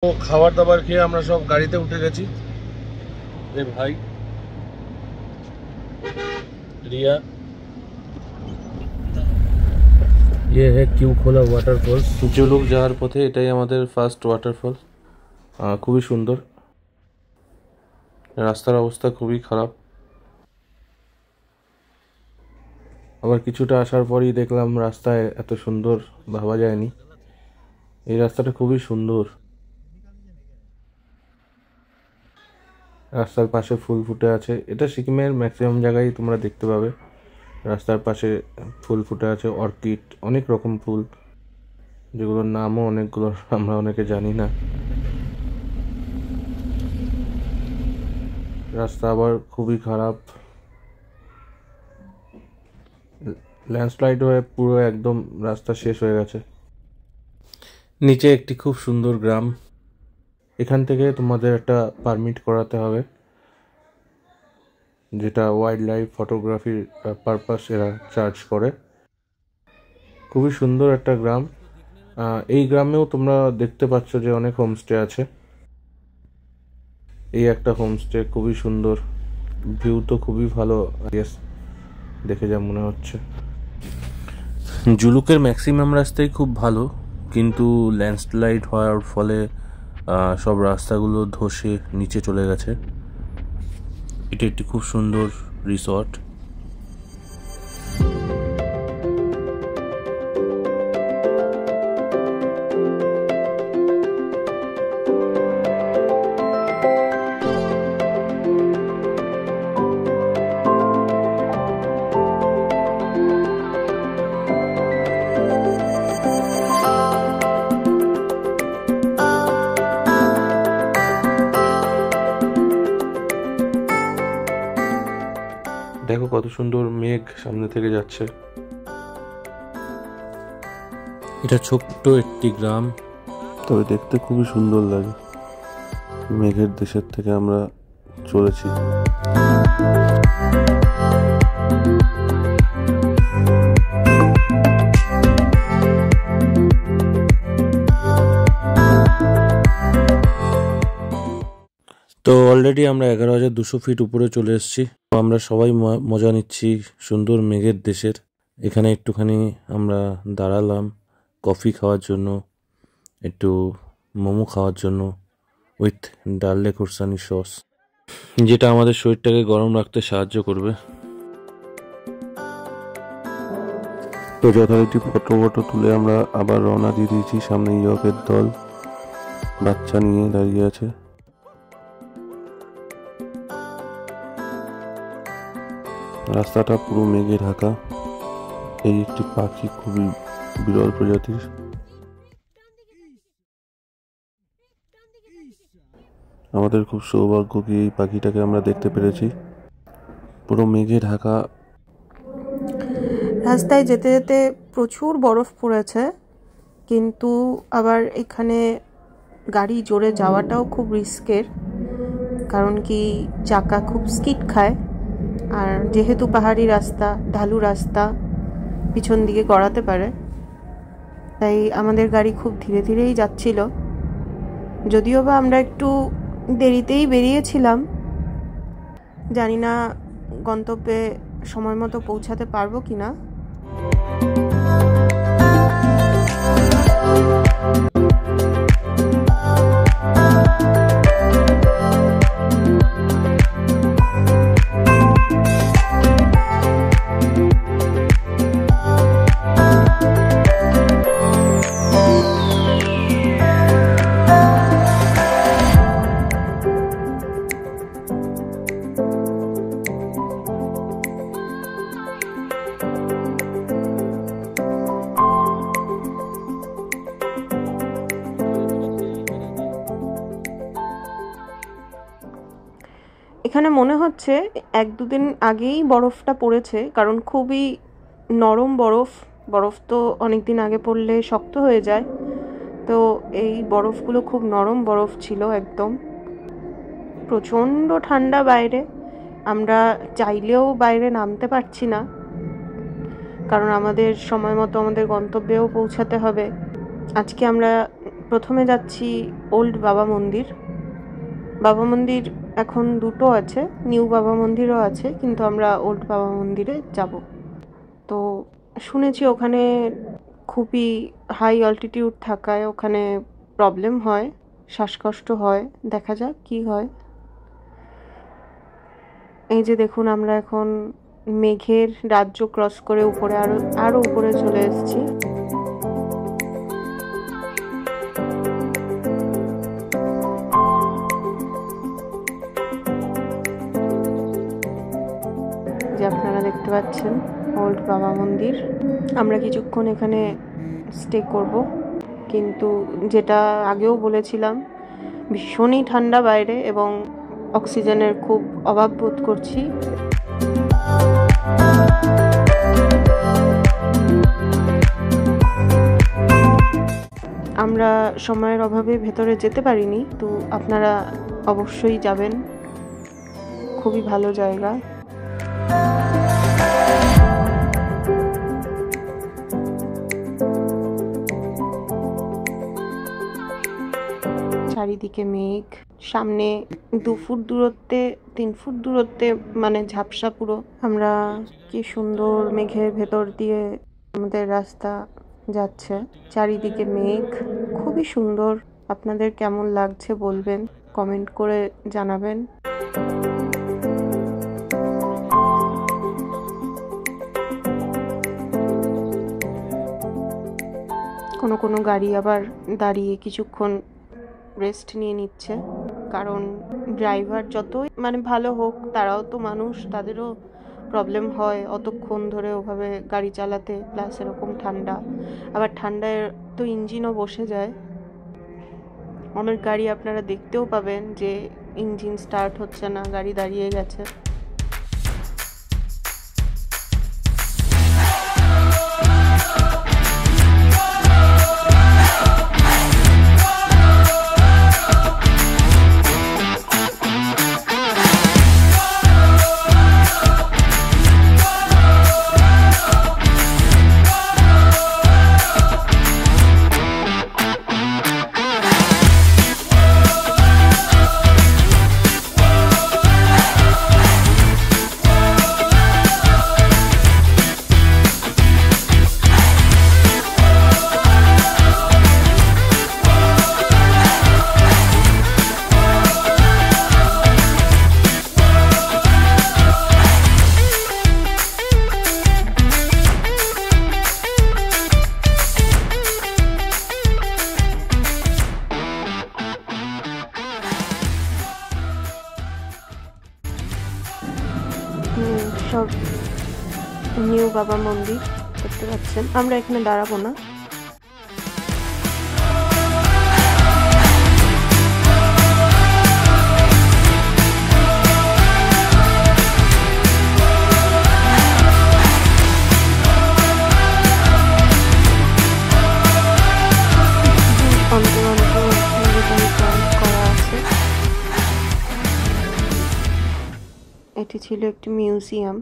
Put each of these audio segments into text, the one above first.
তো খাবার দাবার খেয়ে আমরা সব গাড়িতে উঠে গেছি। রে ভাই रिया, ये है क्यों खोला ওয়াটারফল। জুলুক যাওয়ার পথে এটাই আমাদের ফার্স্ট ওয়াটারফল। খুবই সুন্দর। রাস্তার অবস্থা খুবই খারাপ। আবার কিছুটা আসার পরই দেখলাম রাস্তায় এত সুন্দর ভাবা যায়নি। এই রাস্তাটা খুবই সুন্দর। রাস্তার পাশে ফুল ফুটে আছে। এটা সিকিমের ম্যাক্সিমাম জায়গায় তোমরা দেখতে পাবে। রাস্তার পাশে ফুল ফুটে আছে, অর্কিড, অনেক রকম ফুল, যেগুলোর নামও অনেকগুলো আমরা অনেকে জানি না। রাস্তা আবার খুবই খারাপ, ল্যান্ডস্লাইড হয়ে পুরো একদম রাস্তা শেষ হয়ে গেছে। নিচে একটি খুব সুন্দর গ্রাম। এখান থেকে তোমাদের একটা পারমিট করাতে হবে, যেটা ওয়াইল্ড লাইফ ফটোগ্রাফির পারপাস এরা চার্জ করে। খুবই সুন্দর একটা গ্রাম। এই গ্রামেও তোমরা দেখতে পাচ্ছ যে অনেক হোমস্টে আছে। এই একটা হোমস্টে খুবই সুন্দর, ভিউ তো খুবই ভালো দেখে যা মনে হচ্ছে। জুলুকের ম্যাক্সিমাম রাস্তাই খুব ভালো, কিন্তু ল্যান্ডস্লাইড হওয়ার ফলে সব রাস্তাগুলো ধসে নিচে চলে গেছে। এটা একটি খুব সুন্দর রিসর্ট। দেখো কত সুন্দর মেঘ সামনে থেকে যাচ্ছে। এটা ছোট্ট একটি গ্রাম, তবে দেখতে খুবই সুন্দর লাগে। মেঘের দেশের থেকে আমরা চলেছি। তো অলরেডি আমরা 11,200 ফিট উপরে চলে এসেছি। আমরা সবাই মজা নিচ্ছি সুন্দর মেঘের দেশের। এখানে একটুখানি আমরা দাঁড়ালাম কফি খাওয়ার জন্য, একটু মোমো খাওয়ার জন্য, উইথ ডালে কুরসানি সস, যেটা আমাদের শরীরটাকে গরম রাখতে সাহায্য করবে। তো যথারীতি ফটো তুলে আমরা আবার রওনা দিয়ে দিয়েছি। সামনে ইয়কের দল বাচ্চা নিয়ে দাঁড়িয়ে আছে। রাস্তাটা পুরো মেঘে ঢাকা। এই একটি পাখি, খুবই বিরল প্রজাতির। আমাদের খুব সৌভাগ্য কি এই পাখিটাকে আমরা দেখতে পেরেছি। পুরো মেঘে ঢাকা। রাস্তায় যেতে যেতে প্রচুর বরফ পড়েছে, কিন্তু আবার এখানে গাড়ি জোরে যাওয়াটাও খুব রিস্কের, কারণ কি চাকা খুব স্কিড খায়। আর যেহেতু পাহাড়ি রাস্তা, ঢালু রাস্তা, পিছন দিকে গড়াতে পারে, তাই আমাদের গাড়ি খুব ধীরে ধীরেই যাচ্ছিল। যদিও বা আমরা একটু দেরিতেই বেরিয়েছিলাম, জানি না গন্তব্যে সময় মতো পৌঁছাতে পারবো কিনা। এখানে মনে হচ্ছে 1-2 দিন আগেই বরফটা পড়েছে, কারণ খুবই নরম বরফ। বরফ তো অনেক দিন আগে পড়লে শক্ত হয়ে যায়, তো এই বরফগুলো খুব নরম বরফ ছিল একদম। প্রচণ্ড ঠান্ডা বাইরে, আমরা চাইলেও বাইরে নামতে পারছি না, কারণ আমাদের সময় মতো আমাদের গন্তব্যেও পৌঁছাতে হবে। আজকে আমরা প্রথমে যাচ্ছি ওল্ড বাবা মন্দির। বাবা মন্দির এখন দুটো আছে, নিউ বাবা মন্দিরও আছে, কিন্তু আমরা ওল্ড বাবা মন্দিরে যাব। তো শুনেছি ওখানে খুবই হাই অল্টিটিউড থাকায় ওখানে প্রবলেম হয়, শ্বাসকষ্ট হয়। দেখা যাক কি হয়। এই যে দেখুন, আমরা এখন মেঘের রাজ্য ক্রস করে উপরে আরো উপরে চলে এসেছি। যে আপনারা দেখতে পাচ্ছেন ওল্ড বাবা মন্দির। আমরা কিছুক্ষণ এখানে স্টে করব, কিন্তু যেটা আগেও বলেছিলাম, ভীষণই ঠান্ডা বাইরে এবং অক্সিজেনের খুব অভাব বোধ করছি। আমরা সময়ের অভাবে ভেতরে যেতে পারিনি, তো আপনারা অবশ্যই যাবেন, খুবই ভালো জায়গা। চারিদিকে মেঘ, সামনে 2 ফুট দূরত্বে 3 ফুট দূরত্বে মানে ঝাপসা পুরো। আমরা কি সুন্দর মেঘের ভেতর দিয়ে আমাদের রাস্তা যাচ্ছে, চারিদিকে মেঘ, খুবই সুন্দর। আপনাদের কেমন লাগছে বলবেন, কমেন্ট করে জানাবেন। কোনো গাড়ি আবার দাঁড়িয়ে কিছুক্ষণ রেস্ট নিয়ে নিচ্ছে, কারণ ড্রাইভার যতই ভালো হোক, তারাও তো মানুষ, তাদেরও প্রবলেম হয় অতক্ষণ ধরে ওভাবে গাড়ি চালাতে, প্লাস এরকম ঠান্ডা। আবার ঠান্ডায় তো ইঞ্জিনও বসে যায়। অনেক গাড়ি আপনারা দেখতেও পাবেন যে ইঞ্জিন স্টার্ট হচ্ছে না, গাড়ি দাঁড়িয়ে গেছে। সব নিউ বাবা মন্দির দেখতে পাচ্ছেন। আমরা এখানে দাঁড়াবো না, এটি ছিল একটি মিউজিয়াম।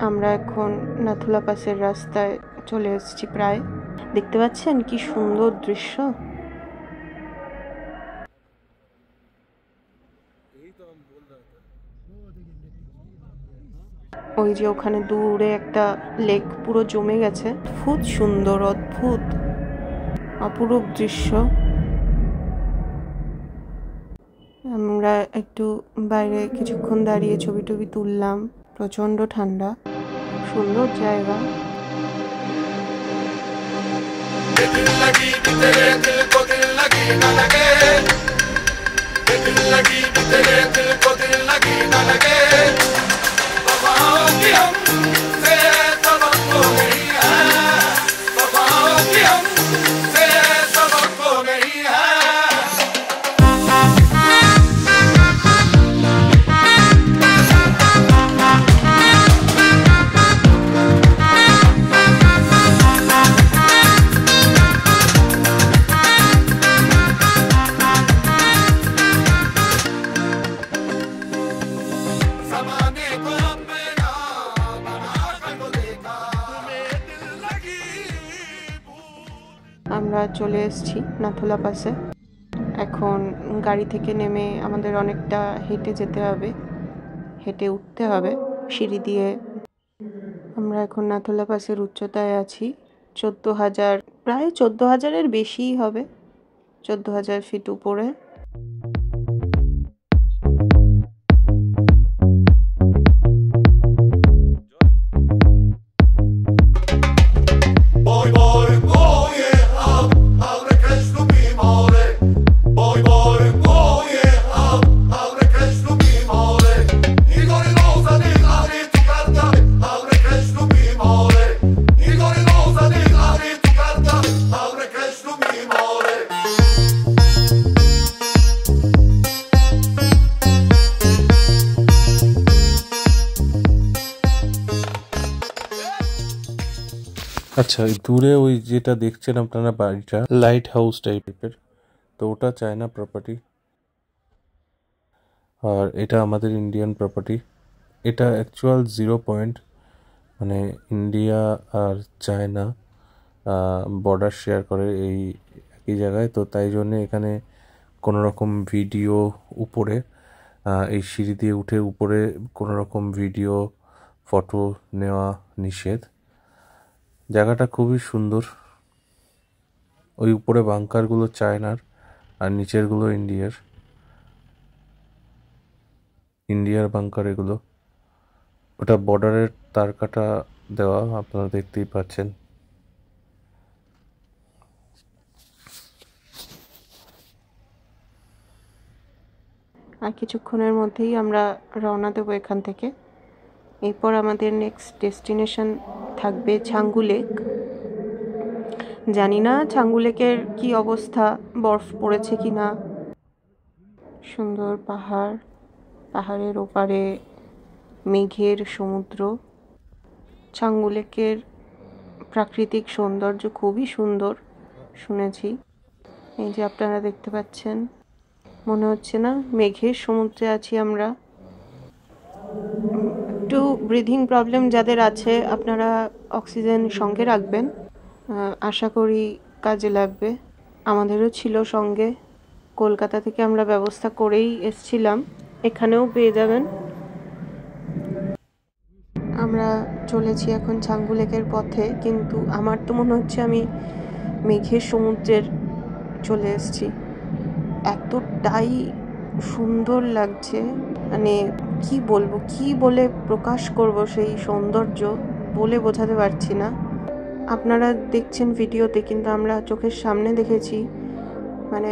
আমরা এখন নাথুলা পাসের রাস্তায় চলে এসেছি প্রায়। দেখতে পাচ্ছেন কি সুন্দর দৃশ্য। ওই যে ওখানে দূরে একটা লেক পুরো জমে গেছে, অদ্ভুত সুন্দর, অদ্ভুত অপরূপ দৃশ্য। আমরা একটু বাইরে কিছুক্ষণ দাঁড়িয়ে ছবি টবি তুললাম। প্রচন্ড ঠান্ডা, সুন্দর জায়গা। চলে এসেছি নাথুলা পাসে। এখন গাড়ি থেকে নেমে আমাদের অনেকটা হেঁটে যেতে হবে, হেঁটে উঠতে হবে সিঁড়ি দিয়ে। আমরা এখন নাথুলা পাসের উচ্চতায় আছি 14,000, প্রায় 14,000-এর বেশিই হবে, 14,000 ফিট উপরে। আচ্ছা, দূরে ওই যেটা দেখছেন আপনারা বাড়িটা, লাইট হাউস টাইপের, তো ওটা চায়না প্রপার্টি, আর এটা আমাদের ইন্ডিয়ান প্রপার্টি। এটা অ্যাকচুয়াল 0 পয়েন্ট, মানে ইন্ডিয়া আর চায়না বর্ডার শেয়ার করে এই একই জায়গায়, তো তাই জন্যে এখানে কোনো রকম ভিডিও উপরে এই সিঁড়ি দিয়ে উঠে উপরে কোনো রকম ভিডিও ফটো নেওয়া নিষেধ। জায়গাটা খুবই সুন্দর। ওই উপরে বাংকারগুলো চায়নার আর নিচেরগুলো ইন্ডিয়ার বাংকার এগুলো। ওটা বর্ডারের তার কাটা দেওয়া, আপনারা দেখতেই পাচ্ছেন। আর কিছুক্ষণের মধ্যেই আমরা রওনা দেবো এখান থেকে। এরপর আমাদের নেক্সট ডেস্টিনেশন থাকবে ছাঙ্গু লেক। জানি না ছাঙ্গু লেকের কি অবস্থা, বরফ পড়েছে কি না। সুন্দর পাহাড়, পাহাড়ের ওপারে মেঘের সমুদ্র। ছাঙ্গু লেকের প্রাকৃতিক সৌন্দর্য খুবই সুন্দর শুনেছি। এই যে আপনারা দেখতে পাচ্ছেন, মনে হচ্ছে না মেঘের সমুদ্রে আছি আমরা। একটু ব্রিদিং প্রবলেম যাদের আছে, আপনারা অক্সিজেন সঙ্গে রাখবেন, আশা করি কাজে লাগবে। আমাদেরও ছিল সঙ্গে, কলকাতা থেকে আমরা ব্যবস্থা করেই এসছিলাম, এখানেও পেয়ে যাবেন। আমরা চলেছি এখন ছাঙ্গু লেকের পথে, কিন্তু আমার তো মনে হচ্ছে আমি মেঘের সমুদ্রের চলে এসেছি। এতটাই সুন্দর লাগছে, মানে কি বলবো, কি বলে প্রকাশ করব সেই সৌন্দর্য, বলে বোঝাতে পারছি না। আপনারা দেখছেন ভিডিওতে, কিন্তু আমরা চোখের সামনে দেখেছি, মানে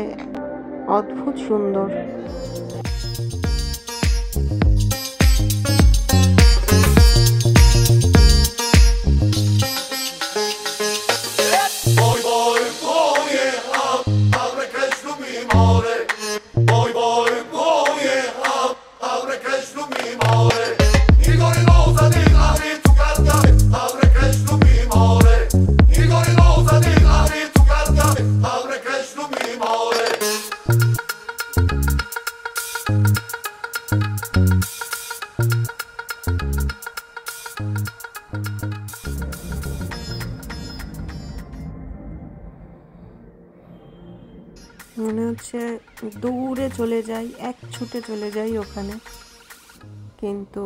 অদ্ভুত সুন্দর। মনে হচ্ছে দৌড়ে চলে যাই, এক ছুটে চলে যাই ওখানে, কিন্তু